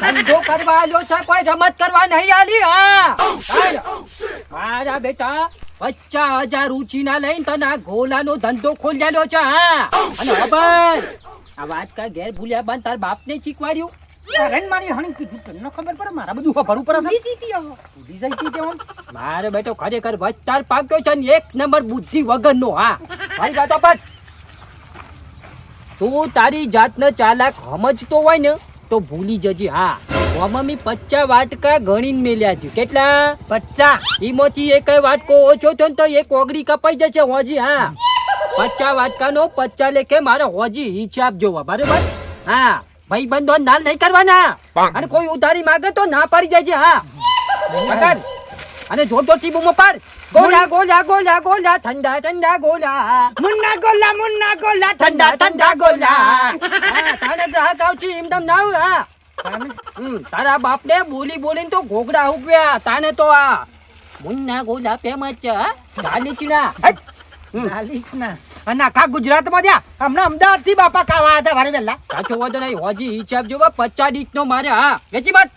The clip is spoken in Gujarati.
ધંધો કરવા આલ્યો છે, કોઈ રમત કરવા નહીં આલી. હા મારા બેટા 50,000 ઉછીના લઈને તને આ ગોલાનો ધંધો ખોલ્યાલો છે. હા અને ખબર આ વાત કા ઘેર ભૂલ્યા બંધ તાર બાપને શીખવાડ્યું. અરે મારી હણી કીધું તને ખબર પડે મારા બધું ખબર પડે ઉડી જાય કી મારે બેટો ખરેખર વસ્તાર પાક્યો છે ને એક નંબર બુદ્ધિ વગરનો. હા મારી વાતો પર તું તારી જાતને ચાલાક સમજતો હોય ને તો ભૂલી જજે. હા મમ્મી 50 વાટકા ગણીને મેલ્યા છે. કેટલા? 50. એમાંથી એક વાટકો ઓછો થયો ને તો એક ઓગળી કપાઈ જશે હોજી. હા 50 વાટકાનો 50 લેખે મારે હોજી હિસાબ જોવા બરાબર. હા ભાઈ બંધો નાલ નહીં કરવાના અને કોઈ ઉધારી માંગે તો ના પાડી જાય છે. હા પકડ અને જોર જોરથી બૂમો પાડ. ગોલા ગોલા ગોલા ગોલા ઠંડા ઠંડા ગોલા મુન્ના ગોલા ઠંડા ઠંડા ગોલા. હા તારે ગ્રાહક આવતી એમદમ ના હોય. હા તારા બાપને બોલી બોલીને તો ઘોઘડા ઉગવ્યા. તાને તો આ મુન્ના ગોલા ફેમસ છે. ગાલીચના ના અને આખા ગુજરાતમાં જ્યાં હમણાં અમદાવાદ થી બાપા ખાવા હતા વારે વહેલા. સાચો વાંધો નહીં હોજી હિસાબ જોવા 50 ડીશ નો મારે. હા વેચી બાટ.